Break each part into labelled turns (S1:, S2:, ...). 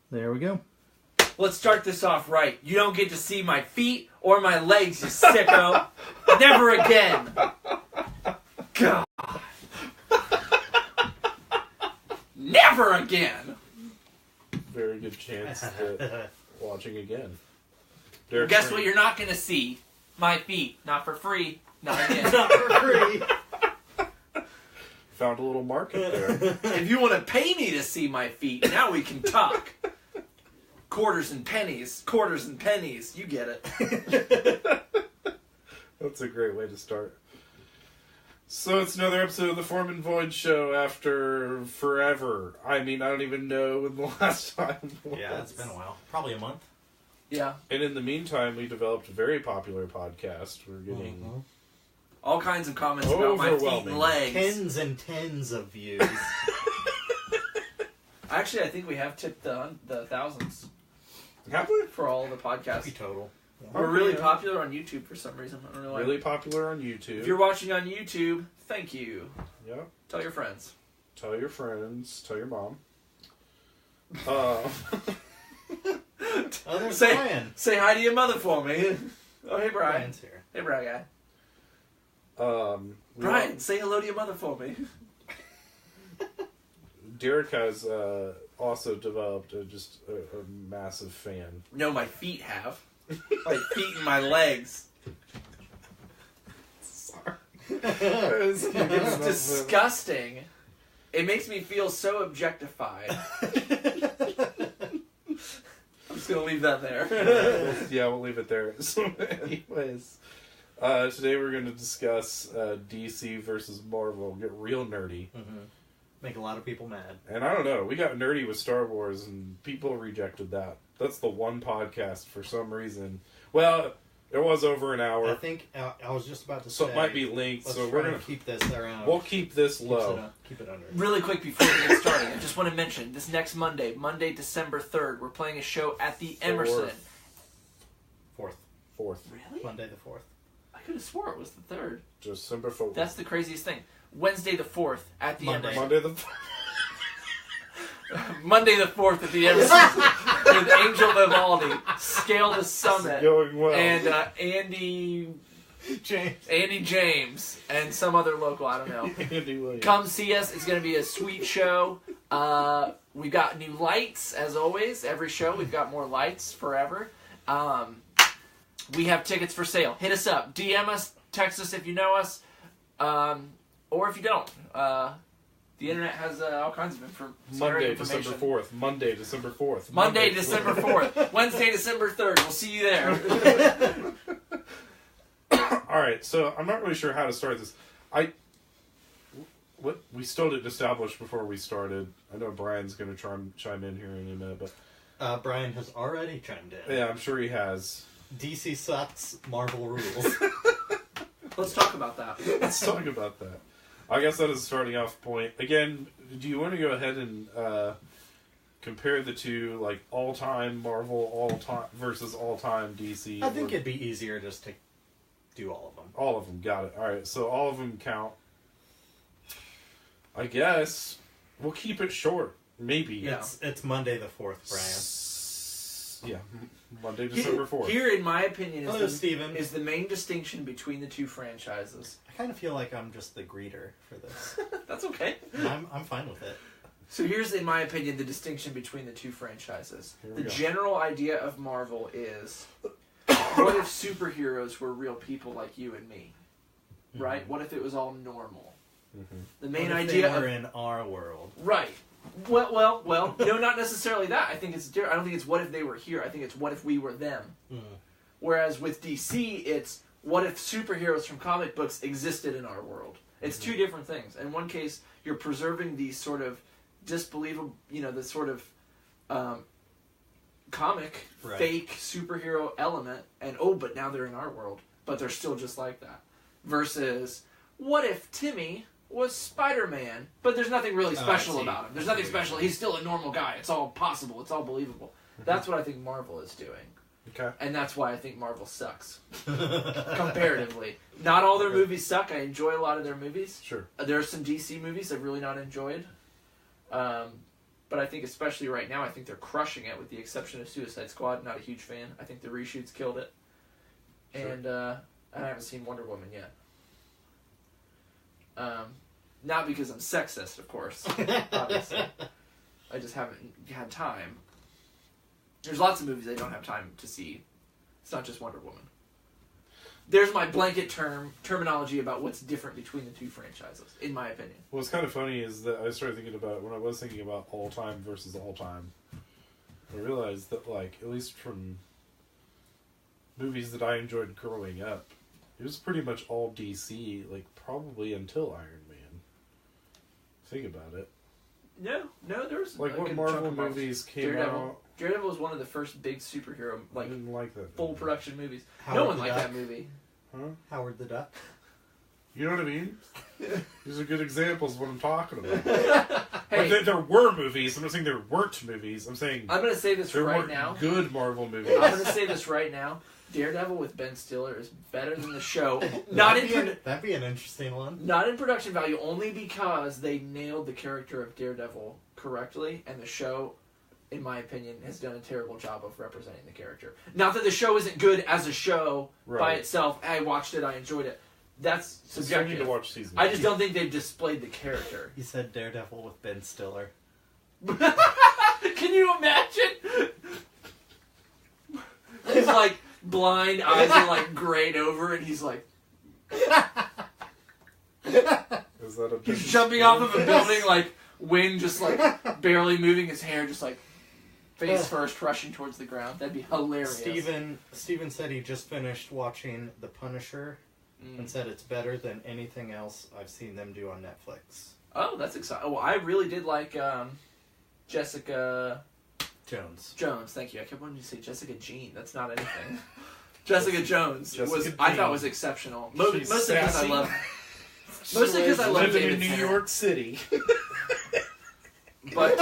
S1: There we go.
S2: Let's start this off right. You don't get to see my feet or my legs, you sicko. Never again. God. Never again.
S3: Very good chance at watching again.
S2: Guess what you're not going to see? My feet. Not for free. Not again.
S1: Not for free.
S3: Found a little market there.
S2: If you want to pay me to see my feet, now we can talk. Quarters and pennies. Quarters and pennies. You get it.
S3: That's a great way to start. So it's another episode of the Foreman Void Show after forever. I mean, I don't even know when the last time was.
S1: Yeah, it's been a while. Probably a month.
S2: Yeah.
S3: And in the meantime, we developed a very popular podcast. We're getting
S2: all kinds of comments about my feet and legs.
S1: Tens and tens of views.
S2: Actually, I think we have tipped the thousands.
S3: Have we?
S2: For all the podcasts.
S1: Maybe total. Yeah.
S2: We're really popular on YouTube for some reason. I don't know why.
S3: Really popular on YouTube.
S2: If you're watching on YouTube, thank you.
S3: Yeah.
S2: Tell your friends.
S3: Tell your friends. Tell your mom.
S1: Oh, there's Brian.
S2: Say hi to your mother for me. Oh, hey, Brian.
S1: Brian's here.
S2: Hey, Brian guy. Brian, say hello to your mother for me.
S3: Derek has also developed a massive fan.
S2: No, my feet have. My feet and my legs.
S3: Sorry.
S2: It's disgusting. It makes me feel so objectified. I'm just going to leave that there.
S3: Yeah, we'll leave it there. So anyways, today we're going to discuss DC versus Marvel. Get real nerdy.
S1: Mm-hmm. Make a lot of people mad.
S3: And I don't know, we got nerdy with Star Wars and people rejected that. That's the one podcast for some reason. Well, it was over an hour.
S1: I think I was just about to say.
S3: So it might be linked.
S1: Let's
S3: So
S1: try
S3: we're going
S1: to keep this around.
S3: We'll keep this low.
S1: Keep it under.
S2: Really quick before we get started, I just want to mention this next Monday, December 3rd, we're playing a show at the Emerson.
S1: Fourth.
S2: Really?
S1: Monday the 4th.
S2: I could have swore it was the 3rd.
S3: December 4th.
S2: That's the craziest thing. Wednesday the 4th at the Emerson.
S3: Monday the
S2: Monday the 4th at the Emerson with Angel Vivaldi, Scale the Summit,
S3: going well.
S2: and Andy James, and some other local, I don't know.
S3: Andy Williams.
S2: Come see us. It's going to be a sweet show. We got new lights, as always. Every show, we've got more lights forever. We have tickets for sale. Hit us up. DM us. Text us if you know us. Or if you don't. The internet has all kinds of information.
S3: Monday, December 4th. Monday, December 4th.
S2: Monday, December 4th. Wednesday, December 3rd. We'll see you there.
S3: Alright, so I'm not really sure how to start this. We still didn't establish before we started. I know Brian's going to try and chime in here in a minute, but...
S1: Brian has already chimed in.
S3: Yeah, I'm sure he has.
S1: DC sucks, Marvel rules.
S2: Let's talk about that.
S3: Let's talk about that. I guess that is a starting off point. Again, do you want to go ahead and compare the two, like all-time Marvel, all-time versus all-time DC?
S1: I think it'd be easier just to do all of them.
S3: All of them, got it. All right, so all of them count. I guess we'll keep it short. Maybe.
S2: Yeah.
S1: It's Monday the 4th, Brian.
S3: Yeah, Monday, December 4th.
S2: Here, in my opinion,
S1: Steven.
S2: is the main distinction between the two franchises.
S1: I kind of feel like I'm just the greeter for this.
S2: That's okay.
S1: I'm fine with it.
S2: So here's, in my opinion, the distinction between the two franchises. The
S3: go.
S2: general idea of Marvel is, what if superheroes were real people like you and me? Right?
S1: Mm-hmm.
S2: What if it was all normal?
S3: Mm-hmm.
S2: The main
S1: what if
S2: idea
S1: they were in our world.
S2: Right. Well, no, not necessarily that. I think it's different. I don't think it's what if they were here. I think it's what if we were them.
S1: Mm.
S2: Whereas with DC, it's what if superheroes from comic books existed in our world. It's two different things. In one case, you're preserving the sort of disbelievable, the sort of comic,
S1: right.
S2: fake superhero element, and but now they're in our world, but they're still just like that. Versus, what if Timmy was Spider-Man, but there's nothing really special about him. There's nothing special. He's still a normal guy. It's all possible. It's all believable. That's what I think Marvel is doing.
S3: Okay.
S2: And that's why I think Marvel sucks. Comparatively. Not all their movies suck. I enjoy a lot of their movies.
S3: Sure.
S2: There are some DC movies I've really not enjoyed. But I think especially right now, I think they're crushing it with the exception of Suicide Squad. Not a huge fan. I think the reshoots killed it.
S3: Sure.
S2: And I haven't seen Wonder Woman yet. Not because I'm sexist, of course. Obviously. I just haven't had time. There's lots of movies I don't have time to see. It's not just Wonder Woman. There's my blanket terminology about what's different between the two franchises, in my opinion.
S3: What's kind of funny is that I started thinking about, when I was thinking about all-time versus all-time, I realized that, like, at least from movies that I enjoyed growing up, it was pretty much all DC, like, probably until Iron Man. Think about it.
S2: No, there's
S3: Like,
S2: a
S3: what
S2: good
S3: Marvel
S2: chunk of
S3: movies came
S2: Daredevil.
S3: out?
S2: Daredevil was one of the first big superhero,
S3: I
S2: like,
S3: didn't like that.
S2: full production movies.
S1: Howard
S2: No one
S1: the
S2: liked
S1: Duck.
S2: that movie.
S3: Huh?
S1: Howard the Duck.
S3: You know what I mean? These are good examples of what I'm talking about.
S2: Hey,
S3: Like, there were movies. I'm not saying there weren't movies. I'm saying
S2: I'm going to say this
S3: there
S2: right
S3: weren't
S2: now.
S3: good Marvel movies.
S2: I'm going to say this right now. Daredevil with Ben Stiller is better than the show. Not in
S1: That'd be an interesting one.
S2: not in production value, only because they nailed the character of Daredevil correctly, and the show, in my opinion, has done a terrible job of representing the character. Not that the show isn't good as a show by
S3: Right.
S2: itself. I watched it, I enjoyed it. That's
S3: So I need
S2: subjective.
S3: to watch season.
S2: I just don't think they've displayed the character.
S1: You said Daredevil with Ben Stiller.
S2: Can you imagine? He's like blind, eyes are like grayed over, and he's like
S3: Is that a
S2: he's jumping off of a building, like wing just like barely moving, his hair just like face first rushing towards the ground. That'd be hilarious.
S1: Steven said he just finished watching The Punisher and said it's better than anything else I've seen them do on Netflix.
S2: Oh, that's exciting. Oh, I really did like Jessica
S1: Jones.
S2: Jones. Thank you. I kept wanting to say Jessica Jean. That's not anything. Jessica Jones
S3: Jessica
S2: I thought
S3: Jean.
S2: was exceptional.
S3: She's
S2: Mostly because I
S3: sassy.
S2: love. Mostly because I love
S3: living
S2: David
S3: in New
S2: Tennant.
S3: York City.
S2: But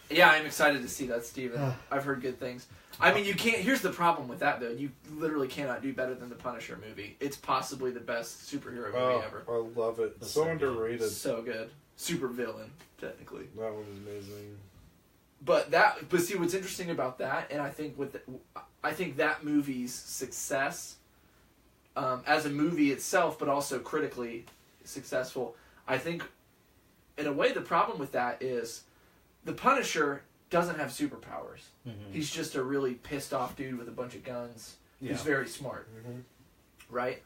S2: yeah, I'm excited to see that, Steven. I've heard good things. I mean, you can't. Here's the problem with that, though. You literally cannot do better than the Punisher movie. It's possibly the best superhero movie ever.
S3: I love it.
S1: That's
S3: So
S1: so good.
S3: underrated.
S2: So good. Super villain, technically.
S3: That one is amazing.
S2: But see, what's interesting about that, and I think I think that movie's success, as a movie itself, but also critically successful. I think, in a way, the problem with that is, the Punisher doesn't have superpowers.
S1: Mm-hmm.
S2: He's just a really pissed off dude with a bunch of guns.
S1: Yeah.
S2: Who's very smart,
S3: Mm-hmm.
S2: right?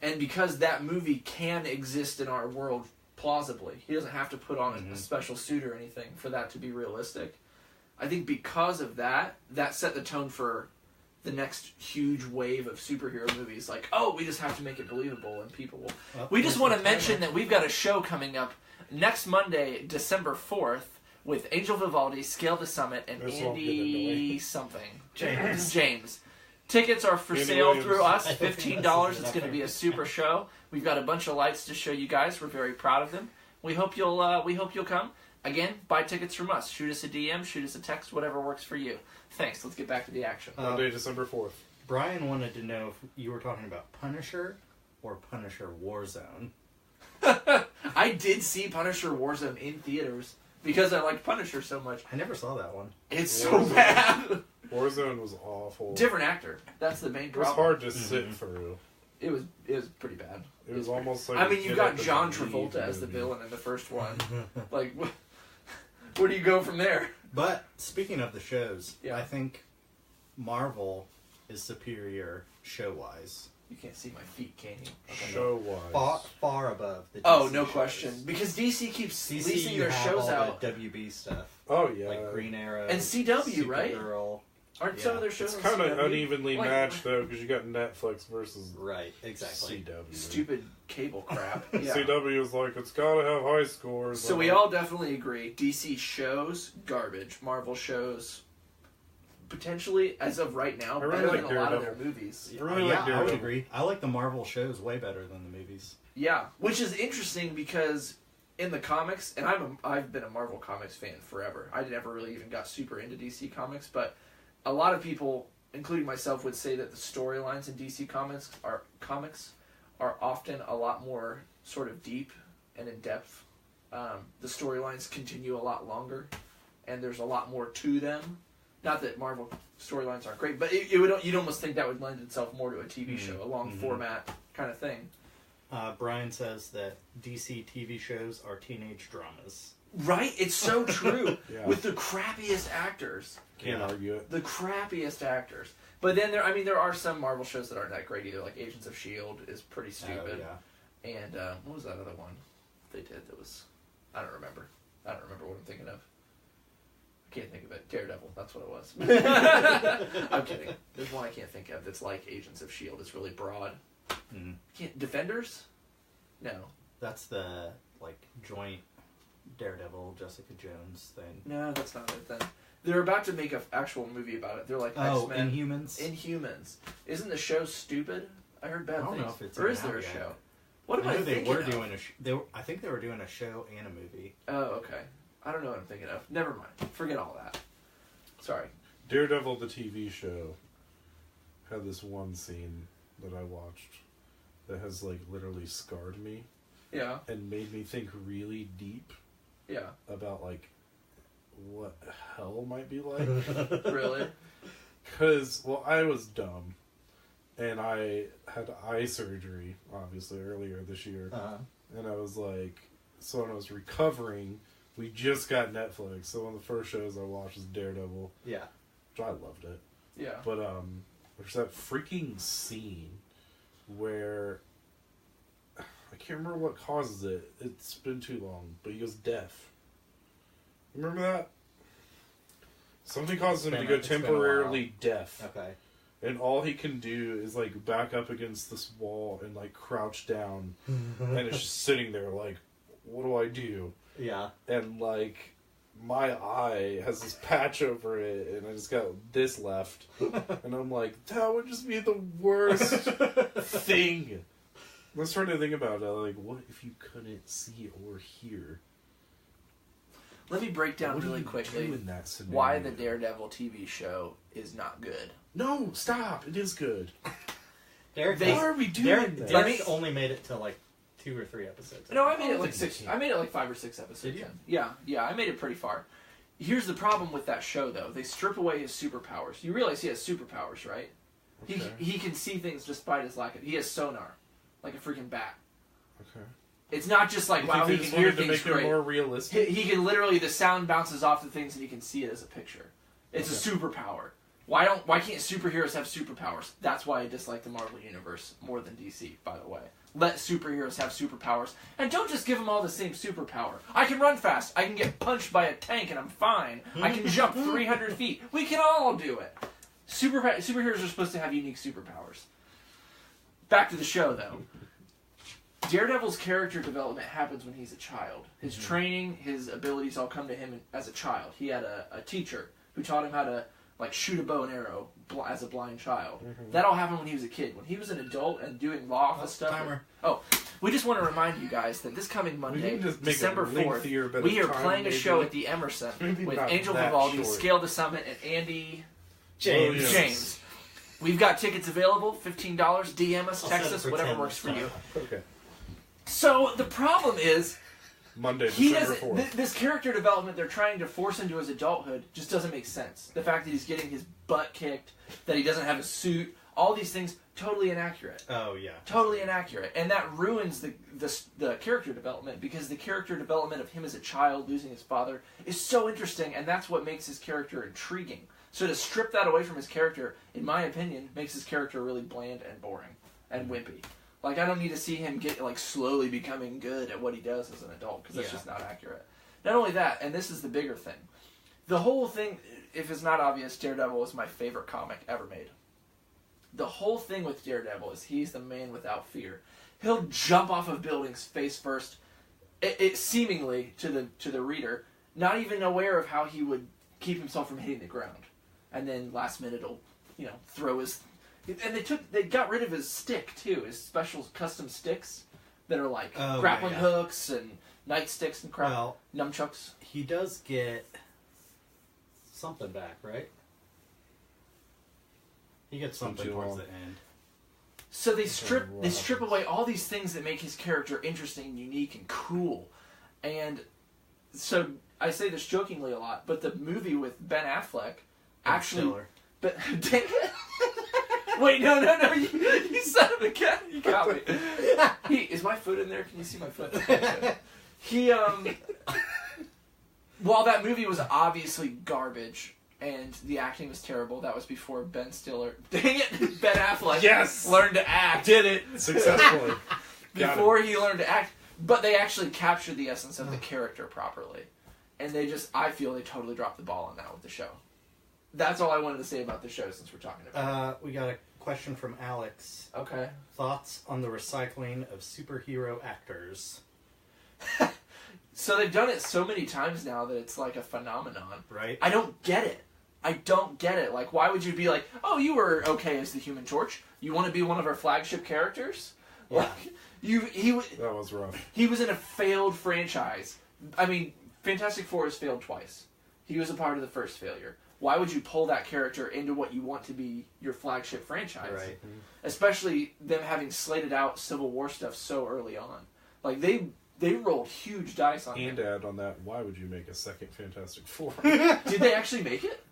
S2: And because that movie can exist in our world plausibly, he doesn't have to put on a special suit or anything for that to be realistic. I think because of that set the tone for the next huge wave of superhero movies. Like, oh, we just have to make it believable, and people will.
S1: Well,
S2: We just
S1: there's
S2: want
S1: the
S2: to mention
S1: title.
S2: that we've got a show coming up next Monday, December 4th, with Angel Vivaldi, Scale the Summit, and
S3: This won't get
S2: Andy
S3: into
S2: something.
S1: James.
S2: Tickets are for
S3: Andy
S2: sale
S3: Williams.
S2: through us,
S1: I don't think
S2: $15.
S1: this is
S2: It's going to be a
S1: nothing.
S2: super show. We've got a bunch of lights to show you guys. We're very proud of them. We hope you'll come. Again, buy tickets from us. Shoot us a DM, shoot us a text, whatever works for you. Thanks. Let's get back to the action.
S3: Monday, December 4th.
S1: Brian wanted to know if you were talking about Punisher or Punisher Warzone.
S2: I did see Punisher Warzone in theaters because I liked Punisher so much.
S1: I never saw that one.
S2: It's so
S3: Warzone.
S2: bad.
S3: Warzone was awful.
S2: Different actor. That's the main
S3: It was
S2: problem.
S3: hard to sit through.
S2: It was pretty bad.
S3: It was almost like
S2: I mean, you
S3: get
S2: got
S3: up and
S2: John
S3: leave
S2: Travolta as the
S3: movie.
S2: villain in the first one. Like, where do you go from there?
S1: But speaking of the shows,
S2: Yeah.
S1: I think Marvel is superior show-wise.
S2: You can't see my feet, can you? Okay.
S3: Show-wise.
S1: Far above the DC
S2: Oh, no
S1: shows.
S2: question. Because DC keeps
S1: DC,
S2: leasing
S1: you
S2: their
S1: have
S2: shows
S1: all
S2: out.
S1: the WB stuff.
S3: Oh, yeah.
S1: Like Green Arrow.
S2: And CW, right?
S1: Supergirl.
S2: Aren't some
S1: Yeah.
S2: of their shows
S3: It's
S2: on
S3: kind of
S2: CW?
S3: unevenly
S2: Like,
S3: matched, though, because you got Netflix versus
S1: Right, exactly.
S3: CW.
S2: Stupid cable crap. Yeah.
S3: CW is like, it's got to have high scores.
S2: So we all definitely agree. DC shows, garbage. Marvel shows, potentially, as of right now,
S3: I really
S2: better
S3: like
S2: than a lot of their
S3: Daredevil.
S2: movies.
S3: I really
S1: yeah,
S3: like
S1: I would
S3: Daredevil.
S1: agree. I like the Marvel shows way better than the movies.
S2: Yeah, which is interesting because in the comics, and I've been a Marvel Comics fan forever. I never really even got super into DC Comics, but a lot of people, including myself, would say that the storylines in DC Comics are often a lot more sort of deep and in depth. The storylines continue a lot longer, and there's a lot more to them. Not that Marvel storylines aren't great, but you'd almost think that would lend itself more to a TV show, a long format kind of thing.
S1: Brian says that DC TV shows are teenage dramas.
S2: Right? It's so true.
S3: Yeah.
S2: With the crappiest actors.
S3: Can't argue it.
S2: The crappiest actors. But then there are some Marvel shows that aren't that great either, like Agents of S.H.I.E.L.D. is pretty stupid.
S1: Oh, yeah.
S2: And what was that other one they did that was... I don't remember what I'm thinking of. I can't think of it. Daredevil, that's what it was. I'm kidding. There's one I can't think of that's like Agents of S.H.I.E.L.D. It's really broad. Defenders? No.
S1: That's the, like, joint Daredevil, Jessica Jones thing.
S2: No, that's not it then. They're about to make an actual movie about it. They're like
S1: X-Men.
S2: Inhumans. Inhumans. Isn't the show stupid? I heard bad
S1: I don't
S2: things.
S1: know if it's
S2: or is
S1: even
S2: there a
S1: out
S2: show?
S1: yet.
S2: What am I
S1: they
S2: thinking
S1: were
S2: of?
S1: doing I think they were doing a show and a movie.
S2: Oh, okay. I don't know what I'm thinking of. Never mind. Forget all that. Sorry.
S3: Daredevil, the TV show, had this one scene that I watched that has, like, literally scarred me.
S2: Yeah.
S3: And made me think really deep.
S2: Yeah.
S3: About, like, what hell might be like.
S2: Really?
S3: Because, well, I was dumb. And I had eye surgery, obviously, earlier this year. And I was like, so when I was recovering, we just got Netflix. So one of the first shows I watched was Daredevil.
S1: Yeah.
S3: Which I loved it.
S2: Yeah.
S3: But there's that freaking scene where I can't remember what causes it. It's been too long, but he goes deaf. Remember that? Something causes him to go temporarily deaf.
S1: Okay.
S3: And all he can do is, like, back up against this wall and, like, crouch down. And it's just sitting there, like, what do I do?
S1: Yeah.
S3: And, like, my eye has this patch over it, and I just got this left. And I'm like, that would just be the worst thing. I was trying to think about it. Like, what if you couldn't see or hear?
S2: Let me break down
S3: What do
S2: really
S3: you
S2: quickly
S3: do in that scenario?
S2: why the Daredevil TV show is not good.
S3: No, stop. It is good.
S1: Derek,
S3: Why are we doing this?
S1: Derek only made it to, like, 2 or 3 episodes.
S2: No, I made it like
S3: think
S2: 6.
S3: you
S2: I made it like 5 or 6 episodes.
S1: Did you?
S2: in. Yeah, I made it pretty far. Here's the problem with that show, though. They strip away his superpowers. You realize he has superpowers, right?
S3: Okay.
S2: He can see things despite his lack of... He has sonar. Like a freaking bat.
S3: Okay.
S2: It's not just like,
S3: You
S2: wow,
S3: think
S2: he
S3: they
S2: can hear
S3: just wanted
S2: things
S3: to make
S2: great.
S3: it more realistic?
S2: He can literally... The sound bounces off the things and he can see it as a picture. It's a superpower. Why can't superheroes have superpowers? That's why I dislike the Marvel Universe more than DC, by the way. Let superheroes have superpowers. And don't just give them all the same superpower. I can run fast. I can get punched by a tank and I'm fine. I can jump 300 feet. We can all do it. Superheroes are supposed to have unique superpowers. Back to the show, though. Daredevil's character development happens when he's a child. His training, his abilities all come to him as a child. He had a teacher who taught him how to, like, shoot a bow and arrow as a blind child. That all happened when he was a kid. When he was an adult and doing law office stuff.
S1: Timer.
S2: We just want to remind you guys that this coming Monday,
S3: just make
S2: December
S3: a lengthier
S2: 4th,
S3: bit
S2: we
S3: of
S2: are
S3: time,
S2: playing a
S3: maybe.
S2: show at the Emerson
S3: Maybe
S2: with
S3: not
S2: Angel
S3: that
S2: Vivaldi,
S3: short.
S2: Scale the Summit, and Andy
S1: James.
S3: Oh, yes.
S2: James. We've got tickets available, $15. DM us,
S1: I'll
S2: text
S1: set it
S2: us,
S1: for
S2: whatever
S1: 10
S2: works for
S1: this
S2: you.
S3: Okay.
S2: So the problem is,
S3: Monday,
S2: he
S3: December
S2: doesn't.
S3: 4th.
S2: This character development they're trying to force into his adulthood just doesn't make sense. The fact that he's getting his butt kicked, that he doesn't have a suit, all these things totally inaccurate.
S1: Oh, yeah.
S2: Totally inaccurate, and that ruins the character development because the character development of him as a child losing his father is so interesting, and that's what makes his character intriguing. So to strip that away from his character, in my opinion, makes his character really bland and boring and wimpy. Like, I don't need to see him get, like, slowly becoming good at what he does as an adult, because that's just not accurate. Not only that, and this is the bigger thing. The whole thing, if it's not obvious, Daredevil is my favorite comic ever made. The whole thing with Daredevil is he's the man without fear. He'll jump off of buildings face first, it seemingly, to the reader, not even aware of how he would keep himself from hitting the ground. And then last minute he'll, throw his... And they got rid of his stick too, his special custom sticks that are like grappling hooks and nightsticks and crap.
S1: Well,
S2: nunchucks.
S1: He does get something back, right? He gets something towards the end.
S2: So they strip away all these things that make his character interesting, unique, and cool. And so I say this jokingly a lot, but the movie with Ben Affleck actually.
S1: Stiller.
S2: But dang it. Wait, no, you son of a gun, you got me. Is my foot in there? Can you see my foot? He while that movie was obviously garbage and the acting was terrible, that was before Ben Stiller. Dang it, Ben Affleck.
S3: Yes!
S2: Learned to act.
S3: Did it successfully.
S2: Before he learned to act, but they actually captured the essence of the character properly, and I feel they totally dropped the ball on that with the show. That's all I wanted to say about the show since we're talking about it.
S1: We got a question from Alex.
S2: Okay.
S1: Thoughts on the recycling of superhero actors?
S2: So they've done it so many times now that it's like a phenomenon.
S1: Right?
S2: I don't get it. Like, why would you be like, oh, you were okay as the Human Torch? You want to be one of our flagship characters?
S1: Yeah.
S2: Like,
S3: That was rough.
S2: he was in a failed franchise. I mean, Fantastic Four has failed twice. He was a part of the first failure. Why would you pull that character into what you want to be your flagship franchise?
S1: Right.
S2: Especially them having slated out Civil War stuff so early on. Like, they rolled huge dice on
S3: And
S2: him.
S3: add on that, why would you make a second Fantastic Four?
S2: Did they actually make it?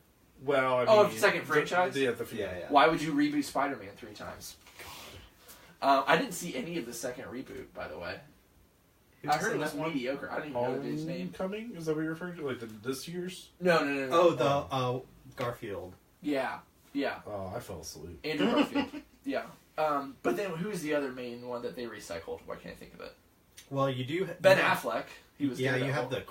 S3: Well, I mean...
S2: Oh, second franchise?
S3: Yeah.
S2: Why would you reboot Spider-Man 3 times? I didn't see any of the second reboot, by the way. I heard it was mediocre. I didn't even know the dude's name.
S3: Homecoming? Is that what you're referring to? Like this year's?
S2: No.
S1: Oh, the Garfield.
S2: Yeah.
S3: Oh, I fell asleep.
S2: Andrew Garfield. Yeah. But then who's the other main one that they recycled? Why can't I think of it?
S1: Well, you do...
S2: Ben Affleck. He was
S1: Yeah, you
S2: Daredevil.
S1: have the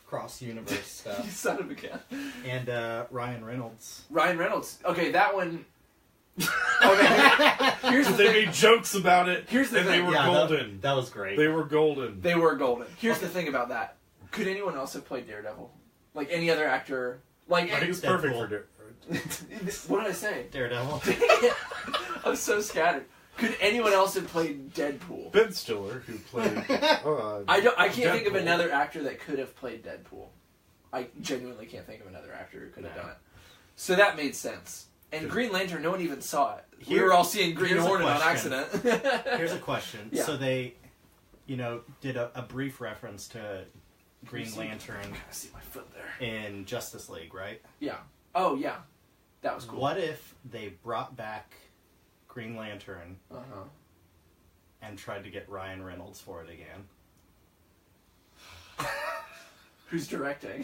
S1: cross-universe stuff.
S2: You son of a gun.
S1: And Ryan Reynolds.
S2: Ryan Reynolds. Okay, that one... Okay, here's the
S3: They
S2: thing.
S3: made jokes about it,
S2: Here's the
S3: and
S2: thing.
S3: they were
S1: Yeah,
S3: golden.
S1: That was great.
S3: They were golden.
S2: They were golden. Here's the thing about that. Could anyone else have played Daredevil? Like any other actor? Like
S3: I think it's perfect for Daredevil.
S2: What did I say?
S1: Daredevil.
S2: I'm so scattered. Could anyone else have played Deadpool?
S3: Ben Stiller, who played...
S2: I can't think of
S3: Deadpool.
S2: another actor that could have played Deadpool. I genuinely can't think of another actor who could have
S1: No.
S2: done it. So that made sense. And Green Lantern, no one even saw it. We
S1: Here-
S2: were all seeing Green
S1: here's a
S2: Hornet on
S1: question.
S2: accident.
S1: Here's a question.
S2: Yeah.
S1: So they, did a brief reference to Green Lantern
S2: I see my foot there.
S1: in Justice League, right?
S2: Yeah. Oh, yeah. That was cool.
S1: What if they brought back Green Lantern
S2: Uh-huh.
S1: and tried to get Ryan Reynolds for it again?
S2: Who's directing?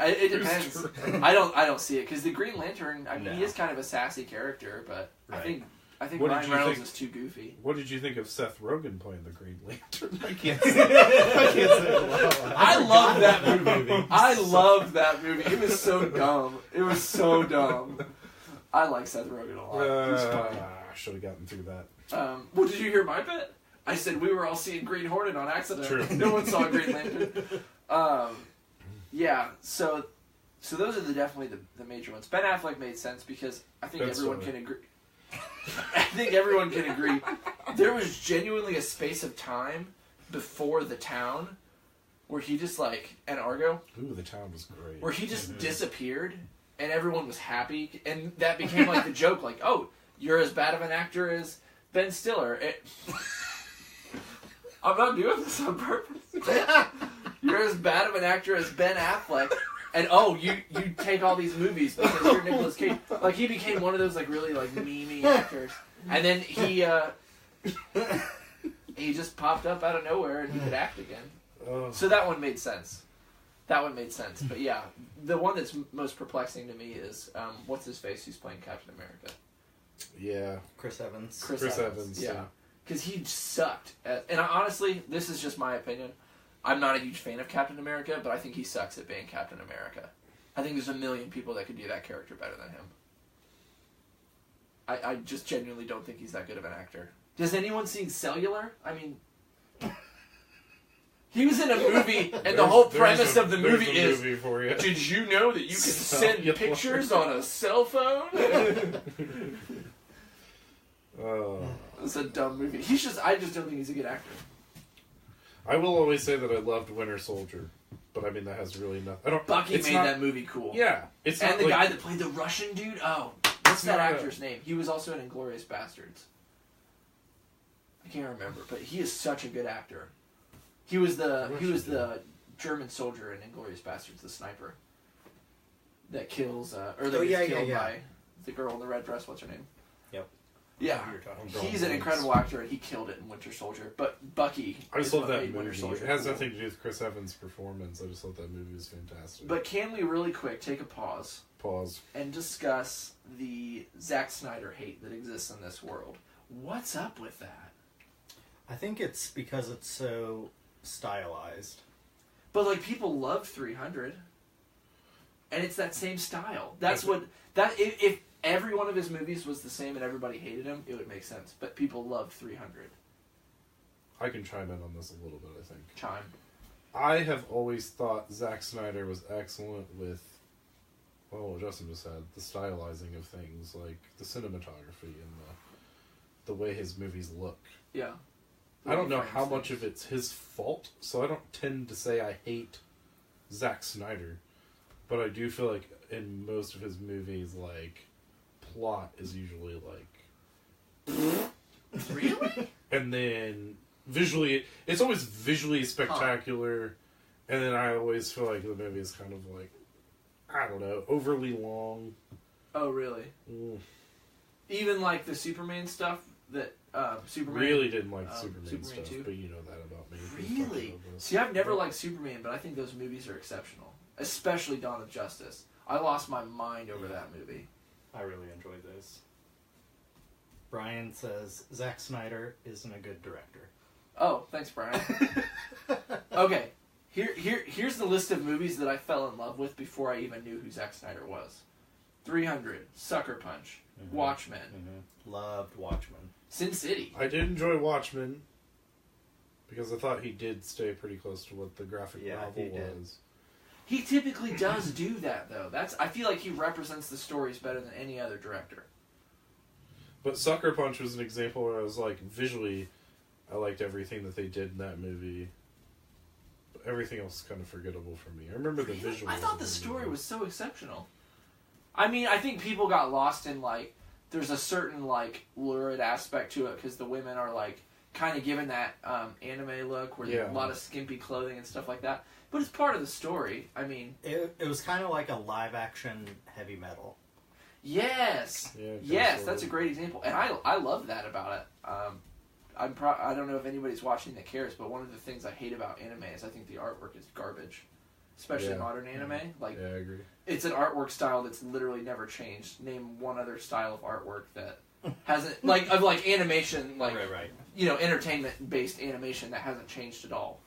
S2: It depends. I don't see it because the Green Lantern. I mean,
S1: No.
S2: he is kind of a sassy character, but
S1: Right.
S2: I think
S3: What did
S2: Ryan
S3: you
S2: Reynolds
S3: think?
S2: is too goofy.
S3: What did you think of Seth Rogen playing the Green Lantern?
S1: I can't say it well.
S2: I love that movie. I
S3: So-
S2: love that movie. It was so dumb. It was so dumb. I like Seth Rogen a lot. He's funny.
S3: I should have gotten through that.
S2: Well, did you hear my bit? I said we were all seeing Green Hornet on accident.
S3: True.
S2: No one saw Green Lantern. Yeah, so those are definitely the major ones. Ben Affleck made sense because I think
S3: That's
S2: everyone
S3: funny.
S2: can agree. I think everyone can agree. There was genuinely a space of time before The Town where he just and Argo,
S3: Ooh, the town was great.
S2: where he just disappeared and everyone was happy, and that became like the joke, like, oh, you're as bad of an actor as Ben Stiller. I'm not doing this on purpose. You're as bad of an actor as Ben Affleck, and oh, you take all these movies because you're Nicolas Cage. Like, he became one of those really memey actors, and then he just popped up out of nowhere and he could act again.
S3: Oh.
S2: So that one made sense. But yeah, the one that's most perplexing to me is what's his face who's playing Captain America?
S3: Yeah.
S1: Chris Evans.
S3: Chris Evans, yeah.
S2: Because he sucked. Honestly, this is just my opinion. I'm not a huge fan of Captain America, but I think he sucks at being Captain America. I think there's a million people that could do that character better than him. I just genuinely don't think he's that good of an actor. Does anyone see Cellular? I mean, he was in a movie, and the whole premise of the movie is,
S3: movie for you.
S2: did you know that you can send
S3: Cellular.
S2: pictures on a cell phone?
S3: Oh.
S2: It's a dumb movie. I just don't think he's a good actor.
S3: I will always say that I loved Winter Soldier, but I mean that has really nothing.
S2: Bucky made that movie cool.
S3: Yeah, it's
S2: And
S3: not
S2: the
S3: like,
S2: guy that played the Russian dude, what's that
S3: not
S2: actor's name? He was also in Inglourious Bastards. I can't remember, but he is such a good actor. He was the German soldier in Inglourious Bastards, the sniper that kills or that gets killed by the girl in the red dress. What's her name?
S1: Yep.
S2: Yeah, he's an incredible actor, and he killed it in Winter Soldier. But Bucky,
S3: I just love that
S2: Winter
S3: movie.
S2: Soldier
S3: It has
S2: cool.
S3: nothing to do with Chris Evans' performance. I just thought that movie was fantastic.
S2: But can we really quick take a pause
S3: Pause.
S2: and discuss the Zack Snyder hate that exists in this world? What's up with that?
S1: I think it's because it's so stylized.
S2: But like people love 300, and it's that same style. That's what that if every one of his movies was the same and everybody hated him, it would make sense. But people love 300.
S3: I can chime in on this a little bit, I think.
S2: Chime.
S3: I have always thought Zack Snyder was excellent with, well, what Justin just said, the stylizing of things, like the cinematography and the way his movies look.
S2: Yeah.
S3: I don't know how much of it's his fault, so I don't tend to say I hate Zack Snyder, but I do feel like in most of his movies, like, plot is usually like...
S2: Really?
S3: And then visually, it's always visually spectacular, and then I always feel like the movie is kind of like, I don't know, overly long.
S2: Oh, really? Even like the Superman stuff that Superman
S3: Really didn't like Superman
S2: Superman
S3: stuff,
S2: 2?
S3: but you know that about me. We've talked
S2: Really?
S3: about this.
S2: See, I've never liked Superman, but I think those movies are exceptional. Especially Dawn of Justice. I lost my mind over that movie.
S1: I really enjoy this. Brian says Zack Snyder isn't a good director.
S2: Oh, thanks, Brian. Okay, here's the list of movies that I fell in love with before I even knew who Zack Snyder was. 300, Sucker Punch, Watchmen,
S1: Loved Watchmen.
S2: Sin City.
S3: I did enjoy Watchmen, because I thought he did stay pretty close to what the graphic novel
S1: he did.
S3: was.
S2: He typically does do that, though. I feel like he represents the stories better than any other director.
S3: But Sucker Punch was an example where I was like, visually, I liked everything that they did in that movie. But everything else is kind of forgettable for me. I remember the visuals.
S2: I thought
S3: of
S2: the
S3: the
S2: story
S3: movie.
S2: was so exceptional. I mean, I think people got lost in, like, there's a certain, like, lurid aspect to it because the women are, like, kind of given that anime look where there's a lot of skimpy clothing and stuff like that. But it's part of the story. I mean...
S1: It was kind of like a live-action heavy metal.
S2: Yes!
S3: Yeah,
S2: Yes, that's a great example. And I love that about it. I don't know if anybody's watching that cares, but one of the things I hate about anime is I think the artwork is garbage. Especially modern anime. Like,
S3: yeah, I agree.
S2: It's an artwork style that's literally never changed. Name one other style of artwork that hasn't... like animation, like...
S1: Right.
S2: You know, entertainment-based animation that hasn't changed at all.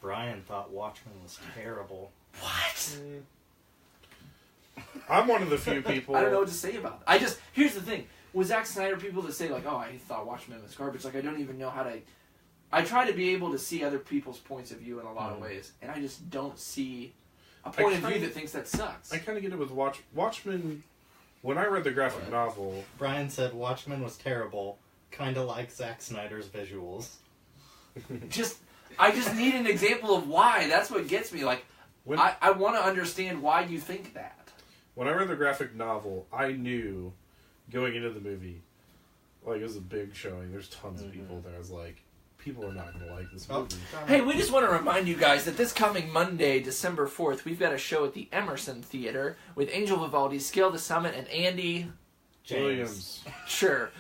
S1: Brian thought Watchmen was terrible.
S2: What?
S3: I'm one of the few people...
S2: I don't know what to say about that. Here's the thing. With Zack Snyder, people that say, like, oh, I thought Watchmen was garbage, like, I don't even know how to... I try to be able to see other people's points of view in a lot of ways, and I just don't see a point of view that thinks that sucks.
S3: I kind of get it with Watchmen. When I read the graphic novel...
S1: Brian said Watchmen was terrible, kind of like Zack Snyder's visuals.
S2: I just need an example of why. That's what gets me. Like, I want to understand why you think that.
S3: When I read the graphic novel, I knew, going into the movie, like, it was a big showing, there's tons of people there. I was like, people are not going to like this movie.
S2: Hey, we just want to remind you guys that this coming Monday, December 4th, we've got a show at the Emerson Theater with Angel Vivaldi, Scale the Summit, and Andy
S3: Williams.
S2: Sure.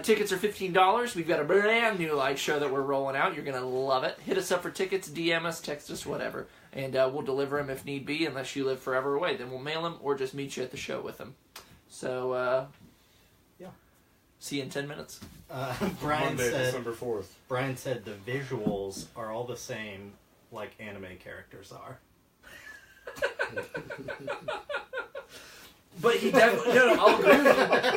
S2: Tickets are $15. We've got a brand new light show that we're rolling out. You're going to love it. Hit us up for tickets, DM us, text us, whatever. And we'll deliver them if need be, unless you live forever away. Then we'll mail them or just meet you at the show with them. So, see you in 10 minutes.
S1: Brian
S3: Monday,
S1: said,
S3: December 4th.
S1: Brian said the visuals are all the same like anime characters are.
S2: But he definitely... No,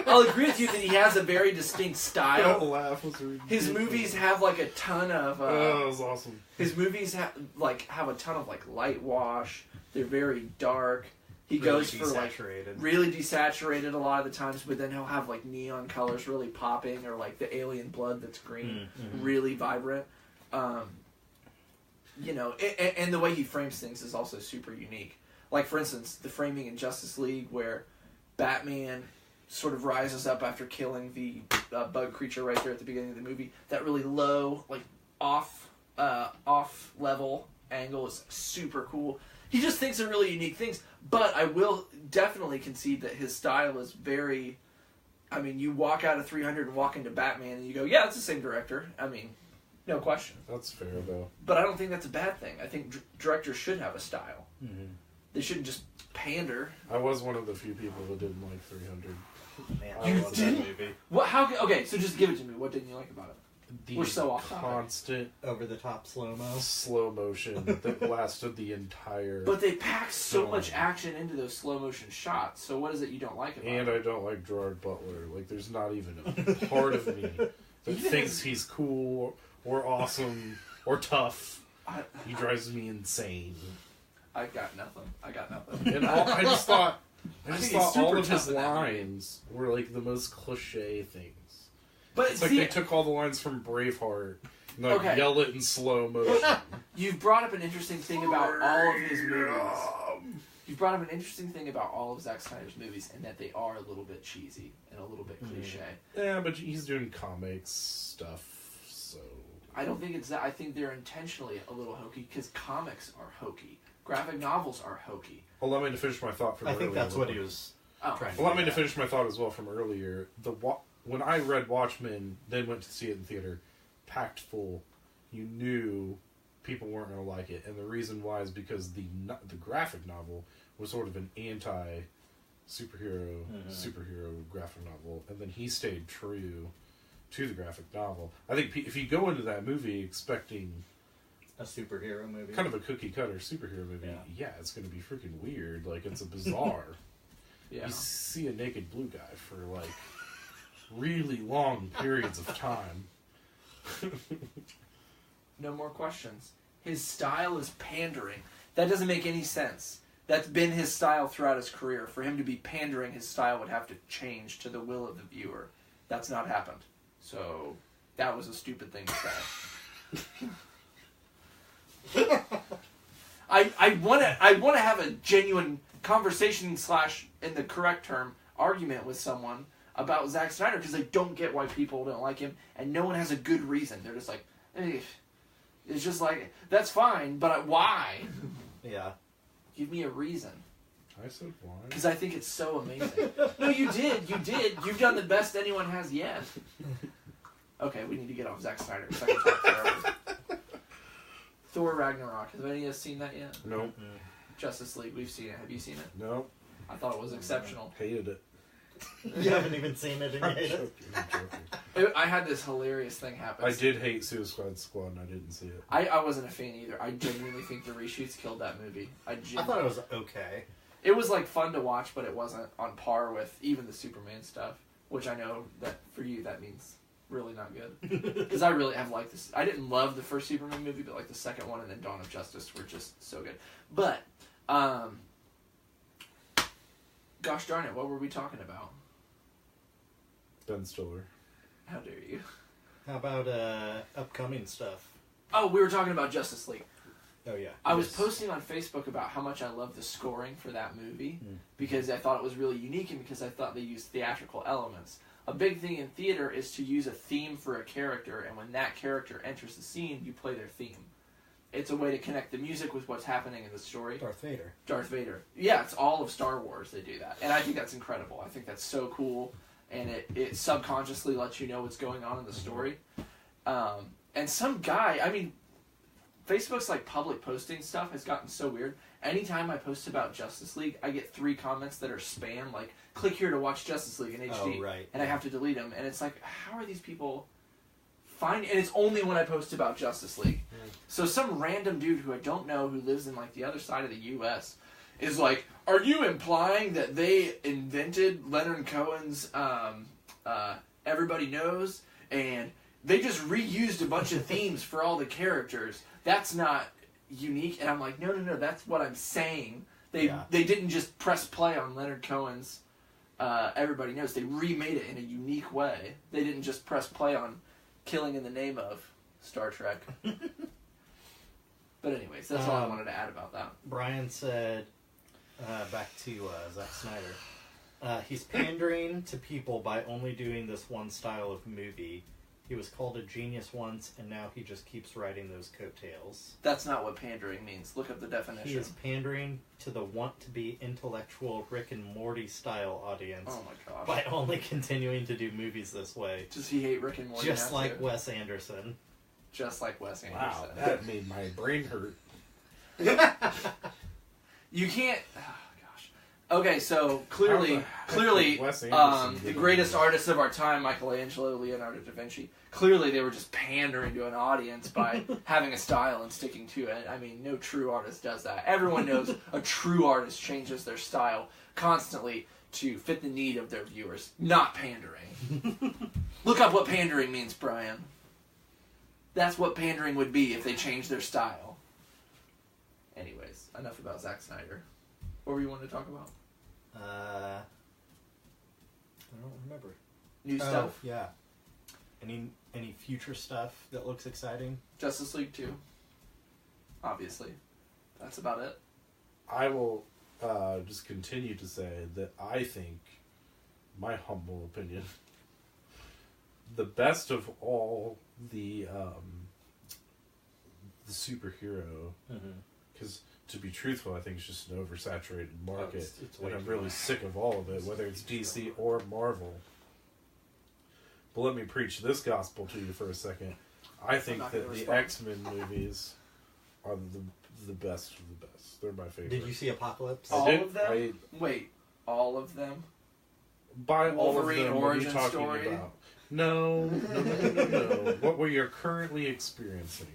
S2: I'll agree with you that he has a very distinct style.
S3: Don't laugh. Was ridiculous.
S2: His movies have, like, a ton of...
S3: that was awesome.
S2: His movies have a ton of, like, light wash. They're very dark. He goes for, like, really desaturated a lot of the times, but then he'll have, like, neon colors really popping, or, like, the alien blood that's green, really vibrant. You know, and the way he frames things is also super unique. Like, for instance, the framing in Justice League where Batman sort of rises up after killing the bug creature right there at the beginning of the movie. That really low, like, off off-level angle is super cool. He just thinks of really unique things, but I will definitely concede that his style is very... I mean, you walk out of 300 and walk into Batman and you go, yeah, it's the same director. I mean, no question.
S3: That's fair, though.
S2: But I don't think that's a bad thing. I think directors should have a style.
S1: Mm-hmm.
S2: They shouldn't just pander.
S3: I was one of the few people that didn't like 300.
S1: Man,
S2: You
S1: I love
S2: didn't?
S1: that movie.
S2: What? How? Okay, so just give it to me. What didn't you like about it?
S3: The
S2: We're so off topic.
S3: constant
S1: Over the top slow mo.
S3: slow motion that lasted the entire...
S2: But they pack so
S3: Oh.
S2: much action into those slow motion shots. So what is it you don't like about
S3: And
S2: it?
S3: I don't like Gerard Butler. Like, there's not even a part of me that
S2: Even
S3: thinks
S2: his-
S3: he's cool or awesome or tough.
S2: I
S3: He drives me insane.
S2: got nothing.
S3: And I just thought,
S2: I think he's
S3: all
S2: super
S3: of his
S2: tough in that movie.
S3: lines were like the most cliche things.
S2: But
S3: It's like
S2: see,
S3: they took all the lines from Braveheart and like
S2: Okay.
S3: yelled it in slow motion.
S2: you've brought up an interesting thing about all of his movies. You've brought up an interesting thing about all of Zack Snyder's movies, and that they are a little bit cheesy and a little bit cliche.
S3: Yeah, but he's doing comics stuff, so...
S2: I don't think it's that. I think they're intentionally a little hokey because comics are hokey. Graphic novels are hokey.
S3: Allow me to finish my thought from
S1: I
S3: earlier.
S1: think that's what he was
S2: Oh,
S1: trying
S3: Allow me
S1: do
S3: to
S1: that.
S3: finish my thought as well from earlier. When I read Watchmen, then went to see it in theater, packed full, you knew people weren't going to like it, and the reason why is because the graphic novel was sort of an anti-superhero graphic novel, and then he stayed true to the graphic novel. I think if you go into that movie expecting
S1: a superhero movie.
S3: kind of a cookie cutter superhero movie, yeah, it's going to be freaking weird. Like, it's a bizarre.
S2: yeah.
S3: You see a naked blue guy for like really long periods of time.
S2: No more questions. His style is pandering. That doesn't make any sense. That's been his style throughout his career. For him to be pandering, his style would have to change to the will of the viewer. That's not happened. So, that was a stupid thing to say. I want to have a genuine conversation / in the correct term, argument with someone about Zack Snyder because I don't get why people don't like him, and no one has a good reason. They're just like, eh. It's just like, that's fine, but why?
S1: Yeah.
S2: Give me a reason.
S3: I said why?
S2: Because I think it's so amazing. No, you did. You've done the best anyone has yet. Okay, we need to get off Zack Snyder because I can talk forever. Thor Ragnarok. Have any of us seen that yet?
S3: Nope.
S2: Justice League. We've seen it. Have you seen it?
S3: Nope.
S2: I thought it was exceptional.
S3: Hated it.
S1: You haven't even seen it and
S3: I'm
S1: you hate
S3: joking.
S1: it.
S3: I'm joking.
S2: I had this hilarious thing happen.
S3: I did hate Suicide Squad and I didn't see it.
S2: I wasn't a fan either. I genuinely think the reshoots killed that movie.
S1: I thought it was okay.
S2: It was like fun to watch, but it wasn't on par with even the Superman stuff, which I know that for you that means really not good. Because I really have liked this. I didn't love the first Superman movie, but like the second one and then Dawn of Justice were just so good. But, gosh darn it, what were we talking about?
S3: Ben Stiller.
S2: How dare you?
S1: How about upcoming stuff?
S2: Oh, we were talking about Justice League.
S1: Oh yeah.
S2: I was posting on Facebook about how much I love the scoring for that movie because I thought it was really unique and because I thought they used theatrical elements. A big thing in theater is to use a theme for a character, and when that character enters the scene, you play their theme. It's a way to connect the music with what's happening in the story.
S1: Darth Vader.
S2: Yeah, it's all of Star Wars they do that. And I think that's incredible. I think that's so cool, and it subconsciously lets you know what's going on in the story. And some guy, I mean, Facebook's like public posting stuff has gotten so weird. Anytime I post about Justice League, I get 3 comments that are spam, like, click here to watch Justice League in HD.
S1: Oh, right.
S2: And I have to delete them. And it's like, how are these people finding... And it's only when I post about Justice League. So some random dude who I don't know who lives in, like, the other side of the U.S. is like, are you implying that they invented Leonard Cohen's Everybody Knows? And they just reused a bunch of themes for all the characters. That's not unique. And I'm like, no, that's what I'm saying. They didn't just press play on Leonard Cohen's Everybody Knows. They remade it in a unique way. They didn't just press play on Killing in the Name of Star Trek. But anyways, that's all I wanted to add about that.
S1: Brian said, back to Zack Snyder, he's pandering to people by only doing this one style of movie. He was called a genius once, and now he just keeps riding those coattails.
S2: That's not what pandering means. Look up the
S1: He
S2: definition.
S1: is pandering to the want-to-be intellectual Rick and Morty-style audience
S2: Oh my gosh.
S1: by only continuing to do movies this way.
S2: Does he hate Rick and Morty?
S1: Just
S2: now,
S1: like
S2: too?
S1: Wes Anderson.
S2: Just like Wes Anderson.
S3: Wow, that made my brain hurt.
S2: You can't. Oh gosh. Okay, so clearly,
S3: How the heck did Wes Anderson
S2: the
S3: get
S2: greatest
S3: on
S2: artists of our time, Michelangelo, Leonardo da Vinci. Clearly, they were just pandering to an audience by having a style and sticking to it. I mean, no true artist does that. Everyone knows a true artist changes their style constantly to fit the need of their viewers, not pandering. Look up what pandering means, Brian. That's what pandering would be if they changed their style. Anyways, enough about Zack Snyder. What were you wanting to talk about?
S1: I don't remember.
S2: New stuff?
S1: Yeah. Any future stuff that looks exciting?
S2: Justice League 2. Obviously. That's about it.
S3: I will just continue to say that I think, my humble opinion, the best of all the superhero, because to be truthful, I think it's just an oversaturated market,
S1: it's
S3: and
S1: way
S3: I'm
S1: too
S3: really
S1: much.
S3: sick of all of it, whether it's DC or Marvel. But let me preach this gospel to you for a second. I think
S2: not
S3: that
S2: gonna
S3: the
S2: respond.
S3: X-Men movies are the best of the best. They're my favorite.
S1: Did you see Apocalypse?
S3: I
S2: All
S3: did.
S2: of them? Wait, all of them?
S3: By all of
S2: Wolverine
S3: them, what are you
S2: origin
S3: talking
S2: story?
S3: about? No. What we are currently experiencing,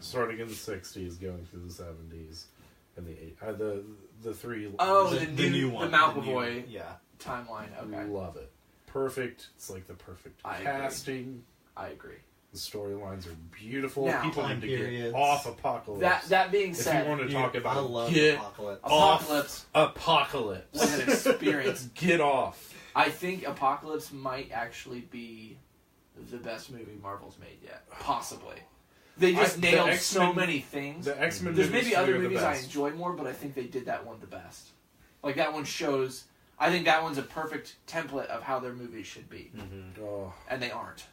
S3: starting in the 60s, going through the 70s, and the three.
S2: Oh,
S1: The new one.
S2: The McAvoy
S1: Yeah.
S2: timeline. Okay.
S3: Love it. Perfect. It's like the perfect
S2: I agree.
S3: casting.
S2: I agree.
S3: The storylines are beautiful.
S2: Now,
S3: People
S1: time
S3: need to
S1: periods.
S3: get off Apocalypse.
S2: That being
S3: if
S2: said,
S3: you want to talk
S1: I
S3: about
S1: love
S3: get
S1: Apocalypse.
S2: Apocalypse
S3: off Apocalypse,
S2: was an experience.
S3: get off.
S2: I think Apocalypse might actually be the best movie Marvel's made yet. Possibly. They just
S3: the
S2: nailed
S3: X-Men-
S2: so many things.
S3: The X-Men.
S2: There's
S3: movies
S2: maybe
S3: to me
S2: other
S3: are the
S2: movies I
S3: best.
S2: enjoyed more, but I think they did that one the best. Like, that one shows... I think that one's a perfect template of how their movies should be.
S3: Oh.
S2: And they aren't.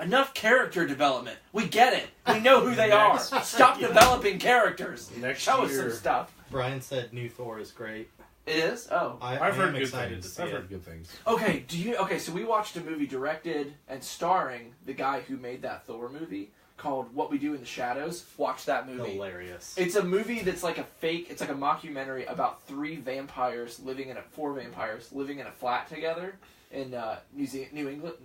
S2: Enough character development. We get it. We know who they are. Stop developing characters.
S3: Next
S2: Show us
S3: year-
S2: some stuff.
S1: Brian said new Thor is great.
S2: It is? Oh.
S3: I've heard
S1: am
S3: good
S1: excited
S3: things.
S1: to see
S3: I've
S1: it.
S3: heard good things.
S2: Okay, so we watched a movie directed and starring the guy who made that Thor movie called What We Do in the Shadows. Watch that movie.
S1: Hilarious.
S2: It's a movie that's like it's like a mockumentary about four vampires living in a flat together in New England,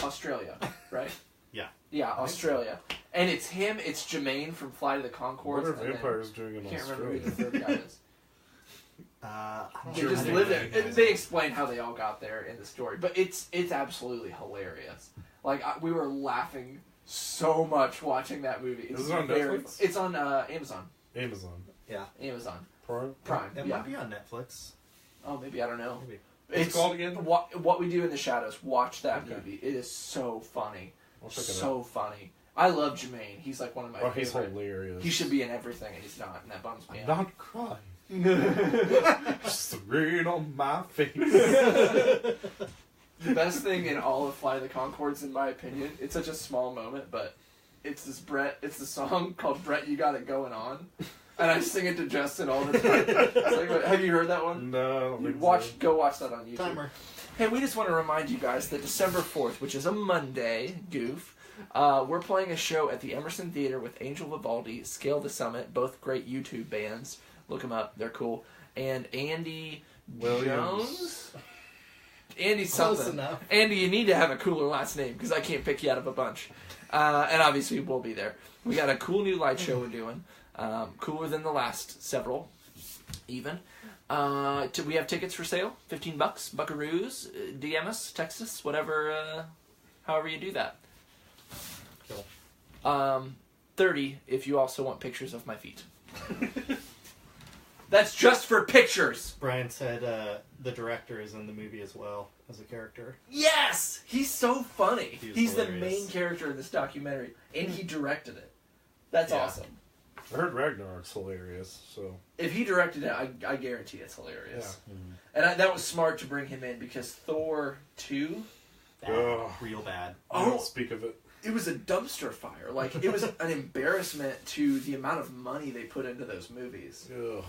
S2: Australia, right?
S1: Yeah.
S2: Yeah, Australia. And it's him, it's Jermaine from Flight of the Conchords.
S3: What are
S2: and then-
S3: vampires doing in
S2: I can't remember who
S3: Australia?
S2: the third guy is.
S1: I don't
S2: They
S1: know
S2: just
S1: the
S2: live
S1: name.
S2: there. They explain how they all got there in the story, but it's absolutely hilarious. Like we were laughing so much watching that movie. It's
S3: Is it on
S2: very,
S3: Netflix?
S2: It's on Amazon.
S3: Amazon
S2: Amazon
S3: Prime.
S2: Prime.
S1: It
S2: yeah.
S1: might be on Netflix.
S2: Oh, maybe I don't know.
S1: Maybe.
S3: What's it called again?
S2: What We Do in the Shadows. Watch that
S3: Okay.
S2: movie. It is so funny.
S3: I'll check it
S2: So funny. I love Jermaine. He's like one of my
S3: out. Oh, he's
S2: favorite.
S3: hilarious.
S2: He should be in everything, and he's not, and that bums me
S3: I'm
S2: out.
S3: not crying. Just the rain on my face.
S2: The best thing in all of Flight of the Conchords, in my opinion, it's such a small moment, but it's the song called Brett, You Got It Going On. And I sing it to Justin all the time. It's like, have you heard that one?
S3: No, I don't think so.
S2: Go watch that on YouTube.
S1: Timer.
S2: Hey, we just want to remind you guys that December 4th, which is a Monday, we're playing a show at the Emerson Theater with Angel Vivaldi, Scale the Summit, both great YouTube bands. Look them up, they're cool. And Andy
S3: Williams.
S2: Jones? Andy
S1: Close
S2: something.
S1: enough.
S2: Andy, you need to have a cooler last name because I can't pick you out of a bunch. And obviously we'll be there. We got a cool new light show we're doing. Cooler than the last several, even. We have tickets for sale, $15, Buckaroos, DM us, text us, whatever, however you do that.
S1: Cool.
S2: 30 if you also want pictures of my feet. That's just for pictures.
S1: Brian said the director is in the movie as well as a character.
S2: Yes, he's so funny.
S1: He's
S2: He's the
S1: hilarious.
S2: main character in this documentary, and he directed it. That's
S1: Yeah.
S2: awesome.
S3: I heard Ragnarok's hilarious, so
S2: If he directed it, I guarantee it's hilarious.
S3: yeah.
S2: And that was smart to bring him in because Thor 2
S1: Bad.
S3: Ugh.
S1: Real bad.
S3: Don't speak of it.
S2: It was a dumpster fire. Like, it was an embarrassment to the amount of money they put into those movies.
S3: Ugh.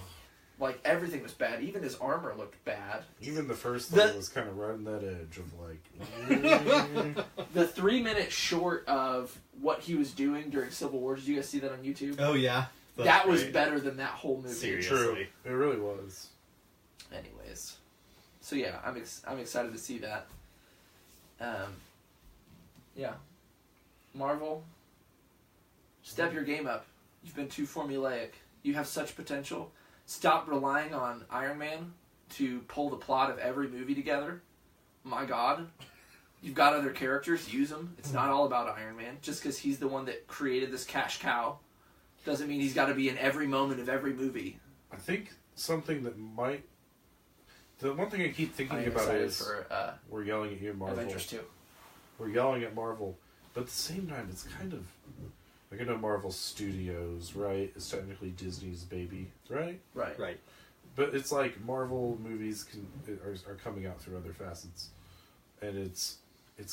S2: Like, everything was bad. Even his armor looked bad.
S3: Even the first one was kind of right on that edge of like.
S2: The 3-minute short of what he was doing during Civil War, did you guys see that on YouTube?
S1: Oh yeah.
S2: That was better than that whole movie.
S1: Seriously.
S3: True. It really was.
S2: Anyways. So yeah, I'm excited to see that. Yeah. Marvel, step your game up. You've been too formulaic. You have such potential. Stop relying on Iron Man to pull the plot of every movie together. My God. You've got other characters, use them. It's not all about Iron Man. Just because he's the one that created this cash cow doesn't mean he's got to be in every moment of every movie.
S3: I think something that might. The one thing I keep thinking
S2: I am
S3: about
S2: excited
S3: is
S2: for
S3: we're yelling at you, Marvel.
S2: Avengers 2.
S3: We're yelling at Marvel, but at the same time, it's kind of like I know Marvel Studios, right? It's technically Disney's baby, right?
S2: Right.
S1: Right.
S3: But it's like Marvel movies are coming out through other facets, and it's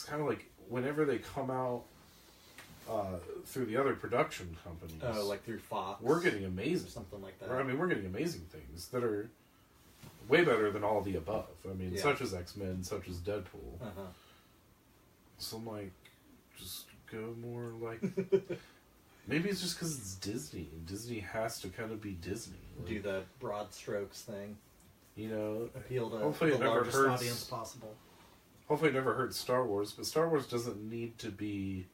S3: kind of like whenever they come out through the other production companies.
S1: Oh, like through Fox.
S3: We're getting amazing,
S1: or something like that.
S3: or, I mean, we're getting amazing things that are way better than all the above. I mean,
S1: Yeah.
S3: such as X-Men, such as Deadpool.
S1: Uh-huh.
S3: So I'm like, just go more like. Maybe it's just because it's Disney, and Disney has to kind of be Disney. Like,
S1: Do the broad strokes thing.
S3: you know,
S1: Appeal to
S3: hopefully
S1: the
S3: it never
S1: largest
S3: hurts.
S1: audience possible.
S3: Hopefully, it never hurts Star Wars, but Star Wars doesn't need to be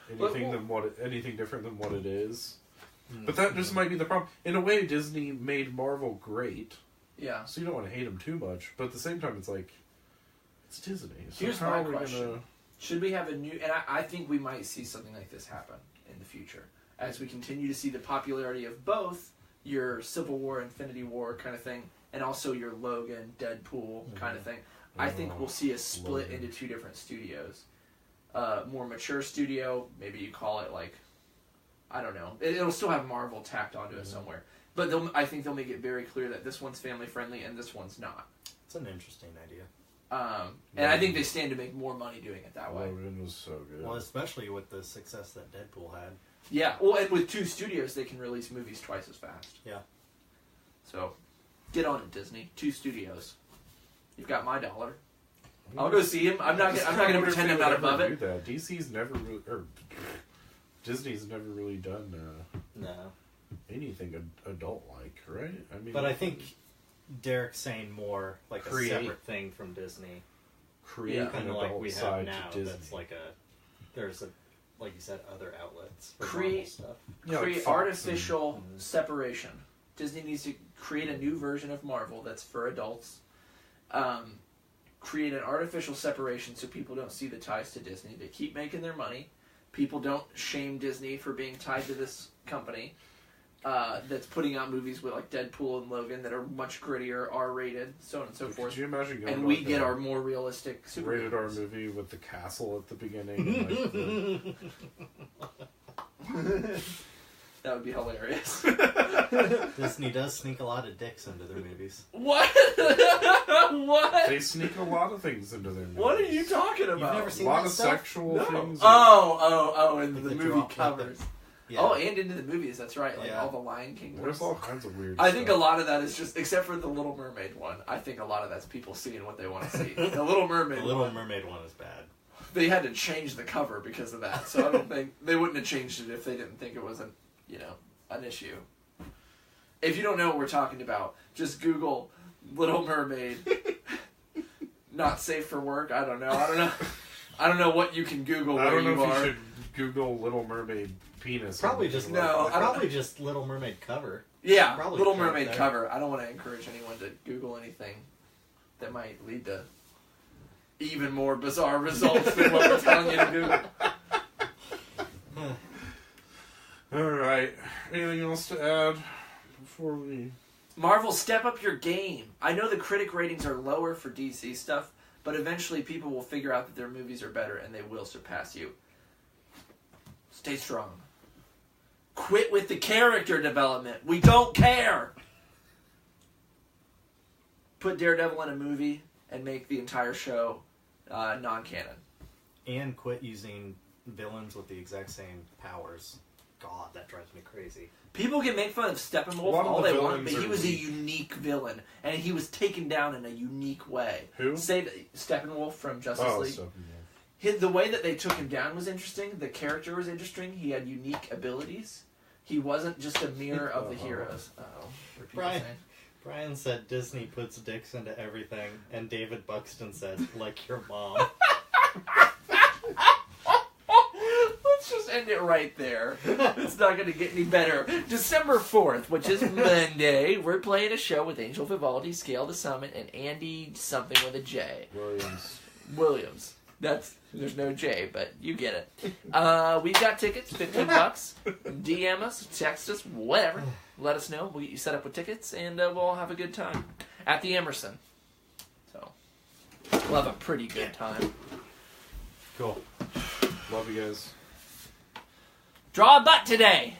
S3: anything different than what it is. But that just might be the problem. In a way, Disney made Marvel great,
S2: Yeah.
S3: so you don't want to hate them too much. But at the same time, it's like it's Disney. So
S2: Here's
S3: how
S2: my
S3: are we
S2: question.
S3: gonna?
S2: Should we have a new... And I think we might see something like this happen in the future. As we continue to see the popularity of both your Civil War, Infinity War kind of thing, and also your Logan, Deadpool kind of thing. I think we'll see a split
S3: Logan.
S2: into two different studios. More mature studio, maybe you call it like... I don't know. It'll still have Marvel tacked onto it somewhere. But I think they'll make it very clear that this one's family friendly and this one's not.
S1: It's an interesting idea.
S2: And I think they stand to make more money doing it that way.
S3: Logan was so good.
S1: Well, especially with the success that Deadpool had.
S2: Yeah, well, and with two studios, they can release movies twice as fast.
S1: Yeah.
S2: So, get on it, Disney. 2 studios. You've got my dollar. I'll go see him. I'm not going to pretend I'm not above it.
S3: That. DC's never really, or Disney's never really done
S1: No.
S3: anything adult-like, right? I mean,
S1: But I think Derek's saying more like
S3: Create.
S1: a separate thing from Disney.
S3: create
S2: Yeah.
S3: an
S1: Kind of
S3: adult
S1: like we have
S3: side
S1: now.
S3: to Disney.
S1: That's like there's like you said, other outlets for
S2: Create-
S1: Marvel stuff.
S3: Yeah, like
S2: Create
S3: Fox
S2: artificial
S1: and-
S2: separation. Disney needs to create a new version of Marvel that's for adults. Create an artificial separation so people don't see the ties to Disney. They keep making their money. People don't shame Disney for being tied to this company that's putting out movies with like Deadpool and Logan that are much grittier, R-rated, so on and so forth.
S3: Could you imagine going
S2: And
S3: to
S2: we
S3: like
S2: get
S3: a
S2: our more realistic
S3: rated R
S2: superheroes.
S3: movie with the castle at the beginning? And like the,
S2: That would be hilarious.
S1: Disney does sneak a lot of dicks into their movies.
S2: What? What?
S3: they sneak a lot of things into their movies.
S2: What are you talking about?
S1: never
S3: A
S1: seen
S3: lot
S1: that
S3: of
S1: stuff?
S3: sexual
S2: No.
S3: things.
S2: Oh, in
S1: Like
S2: the
S1: the
S2: movie
S1: drop-
S2: covers.
S1: Yeah.
S2: Oh, and into the movies, that's right. Like
S1: Yeah.
S2: all the Lion King
S3: There's
S2: ones.
S3: all kinds of weird
S2: I think a
S3: stuff.
S2: lot of that is just, except for the Little Mermaid one, I think a lot of that's people seeing what they want to see. The Little Mermaid
S1: The Little
S2: one,
S1: Mermaid one is bad.
S2: they had to change the cover because of that. So I don't think, they wouldn't have changed it if they didn't think it was an issue. If you don't know what we're talking about, just Google Little Mermaid. Not safe for work. I don't know. I don't know what you can Google
S3: I
S2: where
S3: don't know
S2: you
S3: if
S2: are.
S3: you should Google Little Mermaid penis.
S1: Probably
S3: or
S1: just
S3: anything like that.
S1: Probably just Little Mermaid cover.
S2: Yeah,
S1: Probably
S2: Little
S1: correct
S2: Mermaid
S1: there.
S2: cover. I don't want to encourage anyone to Google anything that might lead to even more bizarre results than what we're telling you to Google.
S3: All right. Anything else to add before we?
S2: Marvel, step up your game. I know the critic ratings are lower for DC stuff, but eventually people will figure out that their movies are better and they will surpass you. Stay strong. Quit with the character development. We don't care. Put Daredevil in a movie and make the entire show non-canon.
S1: And quit using villains with the exact same powers. God, that drives me crazy.
S2: People can make fun of Steppenwolf all they want, but he was a unique villain, and he was taken down in a unique way.
S3: Who?
S2: Steppenwolf from Justice League. The way that they took him down was interesting. The character was interesting. He had unique abilities. He wasn't just a mirror of the heroes.
S1: Brian said Disney puts dicks into everything, and David Buxton said, like your mom.
S2: Let's just end it right there. It's not going to get any better. December 4th, which is Monday, we're playing a show with Angel Vivaldi, Scale the Summit, and Andy something with a J. Williams. There's no J, but you get it. We've got tickets, $15. DM us, text us, whatever. Let us know. We'll get you set up with tickets, and we'll all have a good time at the Emerson. So, we'll have a pretty good time.
S3: Cool. Love you guys.
S2: Draw a butt today.